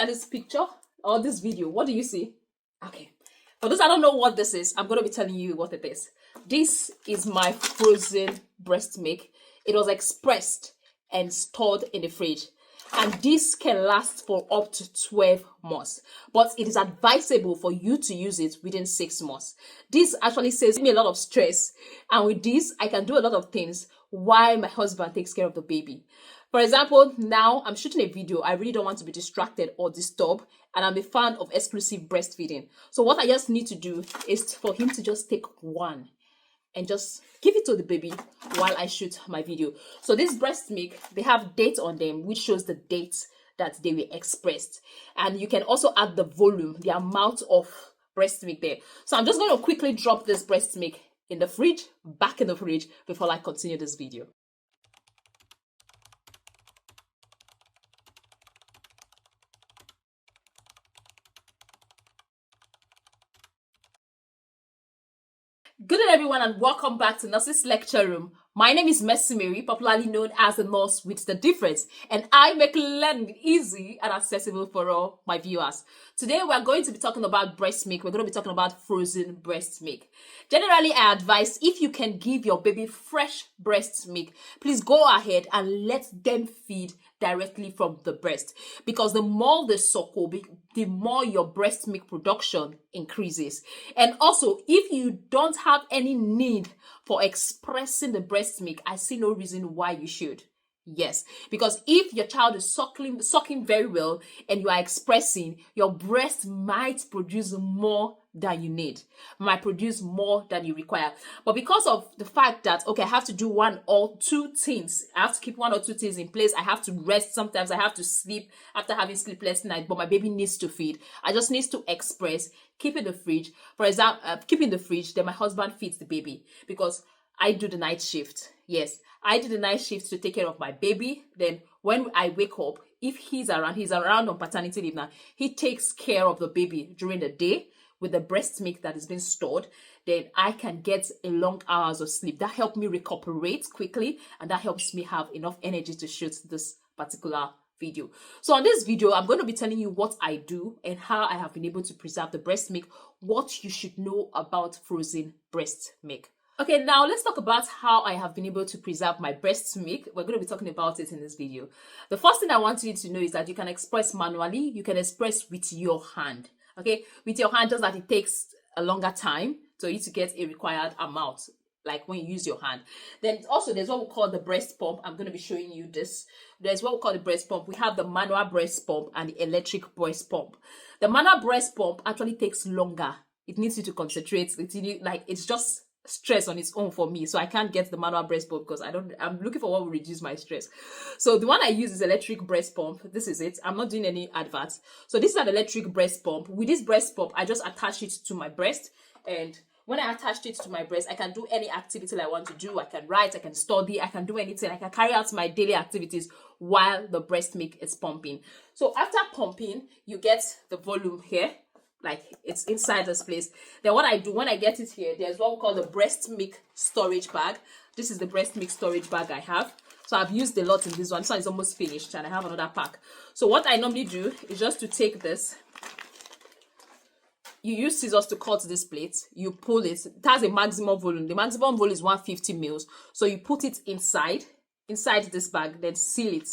at this picture or this video, what do you see? Okay. For those I don't know what this is, I'm going to be telling you what it is. This is my frozen breast milk. It was expressed and stored in the fridge. And this can last for up to 12 months. But it is advisable for you to use it within 6 months. This actually saves me a lot of stress. And with this, I can do a lot of things while my husband takes care of the baby. For example, now I'm shooting a video. I really don't want to be distracted or disturbed. And I'm a fan of exclusive breastfeeding. So what I just need to do is for him to just take one and just give it to the baby while I shoot my video. So this breast milk, they have dates on them, which shows the dates that they were expressed. And you can also add the volume, the amount of breast milk there. So I'm just going to quickly drop this breast milk in the fridge, back in the fridge, before I continue this video. Good day everyone and welcome back to Nurse's Lecture Room. My name is Mercy Mary, popularly known as the Nurse with the Difference, and I make learning easy and accessible for all my viewers. Today we are going to be talking about breast milk. We're going to be talking about frozen breast milk. Generally, I advise if you can give your baby fresh breast milk, please go ahead and let them feed directly from the breast, because the more they suckle, the more your breast milk production increases. And also, if you don't have any need for expressing the breast milk, I see no reason why you should. Yes, because if your child is sucking very well and you are expressing, your breast might produce more than you need, might produce more than you require. But because of the fact that, okay, I have to do one or two things, I have to keep one or two things in place, I have to rest, sometimes I have to sleep after having sleepless night, but my baby needs to feed, I just need to express, keep in the fridge. For example, keep in the fridge, then my husband feeds the baby, because I do the night shift. Yes, I do the night shift to take care of my baby. Then when I wake up, if he's around on paternity leave now, he takes care of the baby during the day with the breast milk that is being stored. Then I can get a long hours of sleep. That helps me recuperate quickly, and that helps me have enough energy to shoot this particular video. So on this video, I'm going to be telling you what I do and how I have been able to preserve the breast milk, what you should know about frozen breast milk. Okay, now let's talk about how I have been able to preserve my breast milk. We're going to be talking about it in this video. The first thing I want you to know is that you can express manually. You can express with your hand. Okay, with your hand, just that it takes a longer time for you to get a required amount, like when you use your hand. Then also there's what we call the breast pump. I'm going to be showing you this. There's what we call the breast pump. We have the manual breast pump and the electric breast pump. The manual breast pump actually takes longer. It needs you to concentrate. It's just stress on its own for me, so I can't get the manual breast pump because I'm looking for what will reduce my stress. So the one I use is electric breast pump. This is it. I'm not doing any adverts. So this is an electric breast pump. With this breast pump, I just attach it to my breast, and when I attached it to my breast, I can do any activity I want to do. I can write, I can study, I can do anything. I can carry out my daily activities while the breast milk is pumping. So after pumping, you get the volume here, like it's inside this place. Then what I do when I get it here, there's what we call the breast milk storage bag. This is the breast milk storage bag I have. So I've used a lot in this one. This one is almost finished and I have another pack. So what I normally do is just to take this. You use scissors to cut this plate. You pull it. It has a maximum volume. The maximum volume is 150 mils. So you put it inside this bag, then seal it.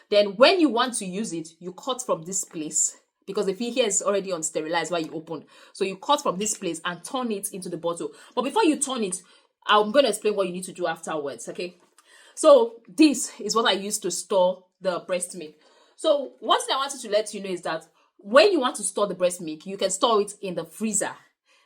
Then when you want to use it, you cut from this place, because the feed here is already unsterilized while you open. So you cut from this place and turn it into the bottle. But before you turn it, I'm going to explain what you need to do afterwards, okay? So this is what I use to store the breast milk. So one thing I wanted to let you know is that when you want to store the breast milk, you can store it in the freezer,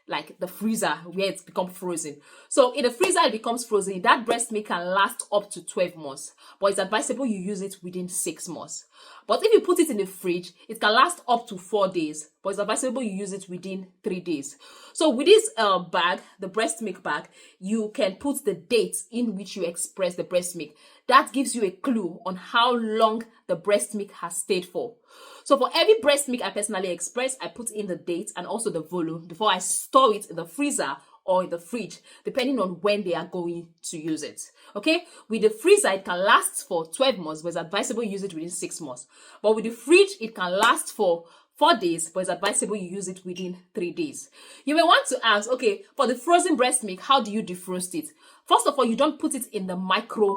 like the freezer where it's become frozen. So in the freezer, it becomes frozen. That breast milk can last up to 12 months, but it's advisable you use it within 6 months. But if you put it in the fridge, it can last up to 4 days, but it's advisable you use it within 3 days. So with this bag, the breast milk bag, you can put the dates in which you express the breast milk. That gives you a clue on how long the breast milk has stayed for. So for every breast milk I personally express, I put in the date and also the volume before I store it in the freezer or in the fridge, depending on when they are going to use it. Okay, with the freezer, it can last for 12 months, but it's advisable you use it within 6 months. But with the fridge, it can last for 4 days, but it's advisable you use it within 3 days. You may want to ask, okay, for the frozen breast milk, how do you defrost it? First of all, you don't put it in the microwave.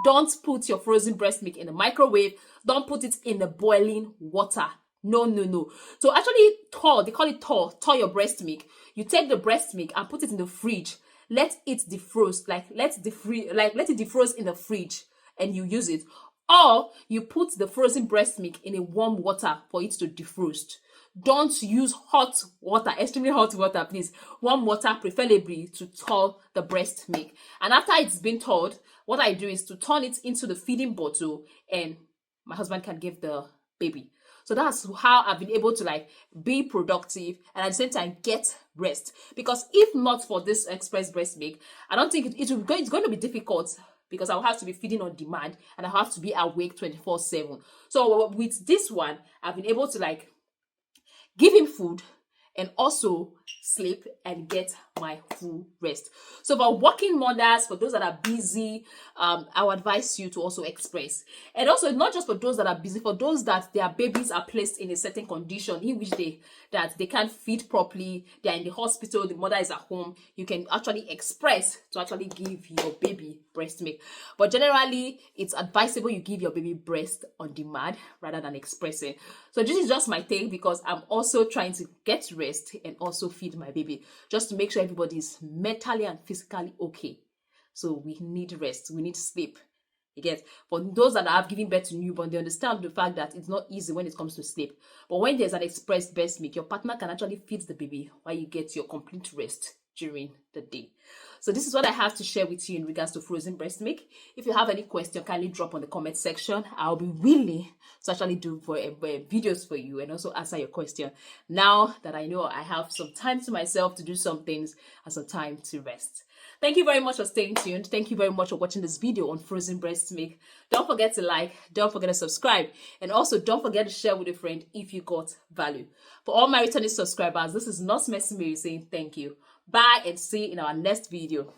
Don't put your frozen breast milk in the microwave. Don't put it in the boiling water. No, no, no. So actually thaw, they call it thaw your breast milk. You take the breast milk and put it in the fridge. Let it defrost, let it defrost in the fridge and you use it. Or you put the frozen breast milk in a warm water for it to defrost. Don't use hot water, extremely hot water, please. Warm water, preferably, to thaw the breast milk. And after it's been thawed, what I do is to turn it into the feeding bottle and my husband can give the baby. So that's how I've been able to be productive and at the same time get rest. Because if not for this express breast milk, I don't think it's going to be difficult because I'll have to be feeding on demand and I'll have to be awake 24/7. So with this one, I've been able to give him food and also sleep and get my full rest. So for working mothers, for those that are busy, I would advise you to also express. And also not just for those that are busy, for those that their babies are placed in a certain condition in which they can't feed properly, they are in the hospital, the mother is at home, you can actually express to actually give your baby breast milk. But generally, it's advisable you give your baby breast on demand rather than expressing. So this is just my take because I'm also trying to get rest and also feed my baby just to make sure everybody is mentally and physically okay. So we need rest, we need sleep. You get, for those that have given birth to newborn, they understand the fact that it's not easy when it comes to sleep. But when there's an express breast milk, your partner can actually feed the baby while you get your complete rest during the day. So this is what I have to share with you in regards to frozen breast milk. If you have any question, kindly drop on the comment section. I'll be willing to actually do videos for you and also answer your question. Now that I know I have some time to myself to do some things and some time to rest. Thank you very much for staying tuned. Thank you very much for watching this video on frozen breast milk. Don't forget to like, don't forget to subscribe, and also don't forget to share with a friend if you got value. For all my returning subscribers, this is Nurse Messi Mary saying thank you. Bye and see you in our next video.